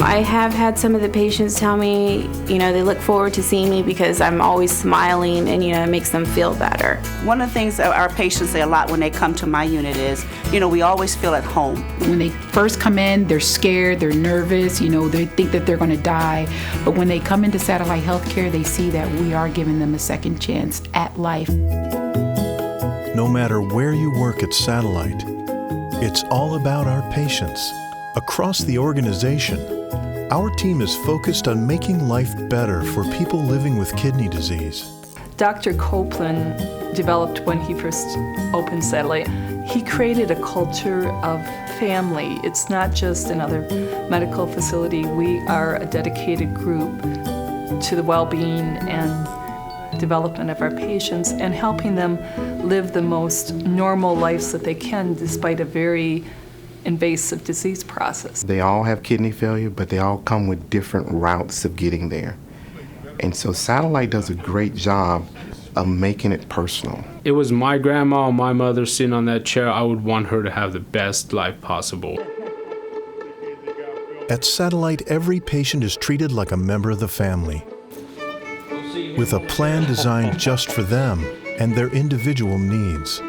I have had some of the patients tell me, they look forward to seeing me because I'm always smiling and, it makes them feel better. One of the things that our patients say a lot when they come to my unit is, we always feel at home. When they first come in, they're scared, they're nervous, they think that they're going to die. But when they come into Satellite Healthcare, they see that we are giving them a second chance at life. No matter where you work at Satellite, it's all about our patients. Across the organization, our team is focused on making life better for people living with kidney disease. Dr. Copeland developed when he first opened Satellite. He created a culture of family. It's not just another medical facility. We are a dedicated group to the well-being and development of our patients and helping them live the most normal lives that they can despite a very invasive disease process. They all have kidney failure, but they all come with different routes of getting there. And so Satellite does a great job of making it personal. It was my grandma or my mother sitting on that chair. I would want her to have the best life possible. At Satellite, every patient is treated like a member of the family, with a plan designed just for them and their individual needs.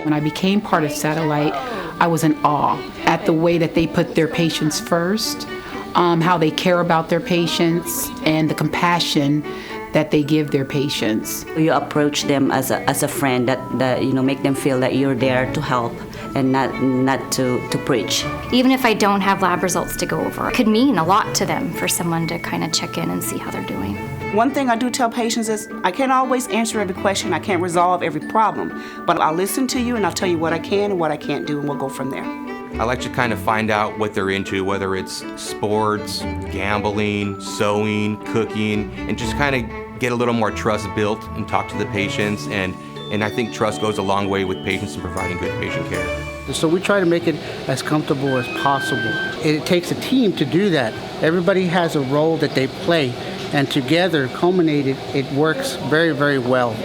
When I became part of Satellite, I was in awe at the way that they put their patients first, how they care about their patients, and the compassion that they give their patients. You approach them as a friend that make them feel that you're there to help and not to preach. Even if I don't have lab results to go over, it could mean a lot to them for someone to kind of check in and see how they're doing. One thing I do tell patients is I can't always answer every question, I can't resolve every problem, but I'll listen to you and I'll tell you what I can and what I can't do, and we'll go from there. I like to kind of find out what they're into, whether it's sports, gambling, sewing, cooking, and just kind of get a little more trust built and talk to the patients. And I think trust goes a long way with patients in providing good patient care. So we try to make it as comfortable as possible. It takes a team to do that. Everybody has a role that they play, and together, culminated, it works very, very well.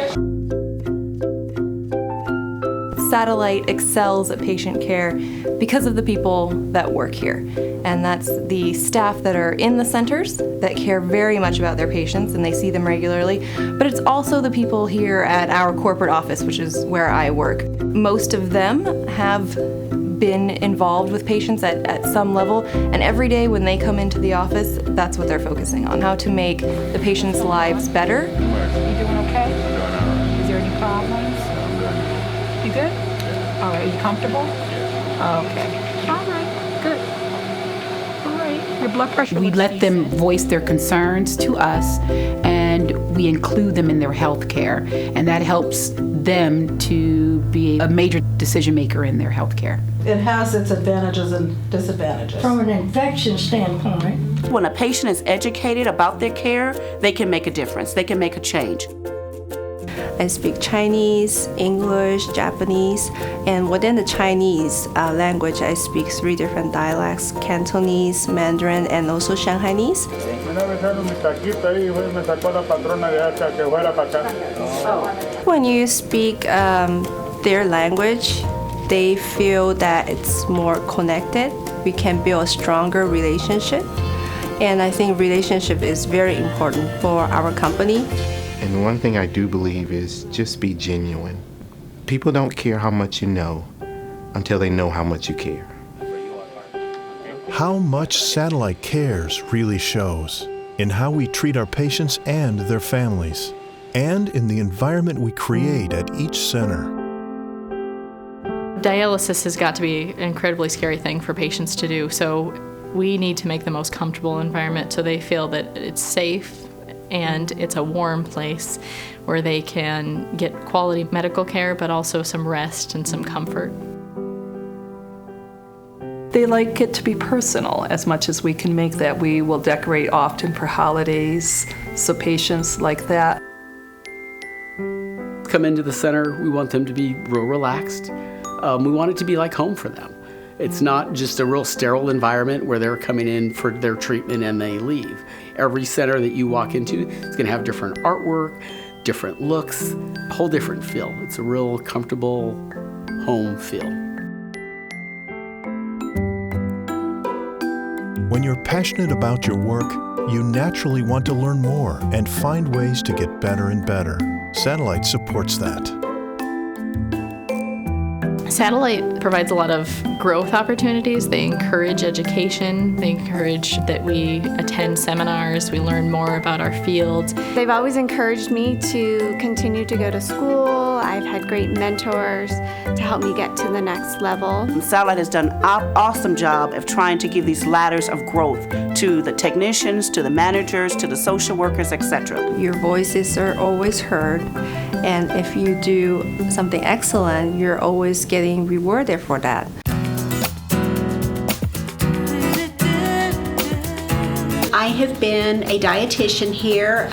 Satellite excels at patient care because of the people that work here. And that's the staff that are in the centers that care very much about their patients and they see them regularly. But it's also the people here at our corporate office, which is where I work. Most of them have been involved with patients at some level, and every day when they come into the office, that's what they're focusing on, how to make the patients' lives better. You doing okay? Is there any problems? You good? All right, you comfortable? Okay. All right, good. All right, your blood pressure. We let them voice their concerns to us, and we include them in their health care, and that helps them to be a major decision maker in their health care. It has its advantages and disadvantages. From an infection standpoint, when a patient is educated about their care, they can make a difference. They can make a change. I speak Chinese, English, Japanese, and within the Chinese language, I speak 3 different dialects: Cantonese, Mandarin, and also Shanghainese. When you speak their language, they feel that it's more connected. We can build a stronger relationship. And I think relationship is very important for our company. And one thing I do believe is just be genuine. People don't care how much you know until they know how much you care. How much Satellite cares really shows in how we treat our patients and their families, and in the environment we create at each center. Dialysis has got to be an incredibly scary thing for patients to do, so we need to make the most comfortable environment so they feel that it's safe and it's a warm place where they can get quality medical care, but also some rest and some comfort. They like it to be personal as much as we can make that. We will decorate often for holidays, so patients like that. Come into the center, we want them to be real relaxed. We want it to be like home for them. It's not just a real sterile environment where they're coming in for their treatment and they leave. Every center that you walk into is going to have different artwork, different looks, a whole different feel. It's a real comfortable home feel. When you're passionate about your work, you naturally want to learn more and find ways to get better and better. Satellite supports that. Satellite provides a lot of growth opportunities. They encourage education. They encourage that we attend seminars, we learn more about our fields. They've always encouraged me to continue to go to school. I've had great mentors to help me get to the next level. Satellite has done an awesome job of trying to give these ladders of growth to the technicians, to the managers, to the social workers, etc. Your voices are always heard, and if you do something excellent, you're always getting rewarded for that. I have been a dietitian here,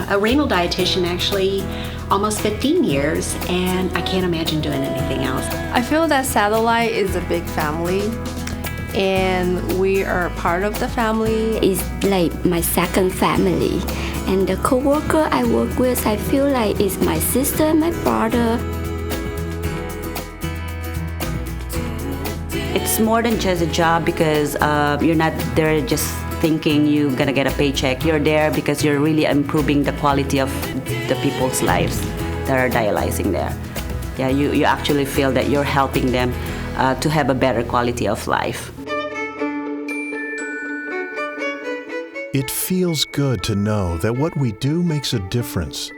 a renal dietitian actually, almost 15 years, and I can't imagine doing anything else. I feel that Satellite is a big family, and we are part of the family. It's like my second family, and the coworker I work with, I feel like it's my sister and my brother. It's more than just a job because you're not there just thinking you're gonna get a paycheck. You're there because you're really improving the quality of the people's lives that are dialyzing there. Yeah, you actually feel that you're helping them to have a better quality of life. It feels good to know that what we do makes a difference,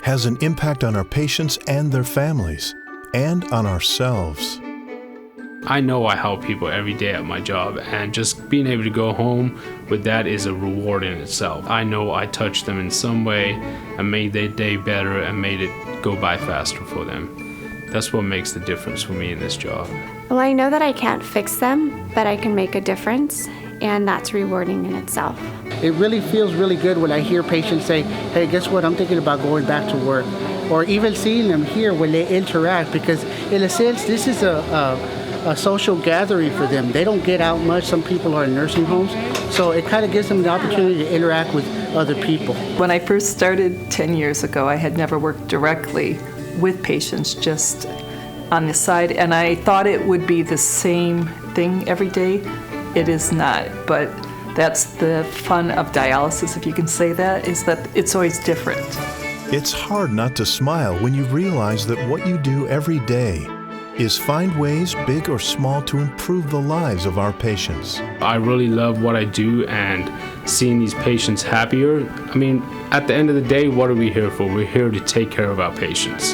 has an impact on our patients and their families, and on ourselves. I know I help people every day at my job, and just being able to go home with that is a reward in itself. I know I touched them in some way and made their day better and made it go by faster for them. That's what makes the difference for me in this job. Well, I know that I can't fix them, but I can make a difference, and that's rewarding in itself. It really feels really good when I hear patients say, hey, guess what, I'm thinking about going back to work. Or even seeing them here when they interact, because in a sense, this is a social gathering for them. They don't get out much. Some people are in nursing homes. So it kind of gives them the opportunity to interact with other people. When I first started 10 years ago, I had never worked directly with patients, just on the side, and I thought it would be the same thing every day. It is not, but that's the fun of dialysis, if you can say that, is that it's always different. It's hard not to smile when you realize that what you do every day is find ways, big or small, to improve the lives of our patients. I really love what I do, and seeing these patients happier. I mean, at the end of the day, what are we here for? We're here to take care of our patients.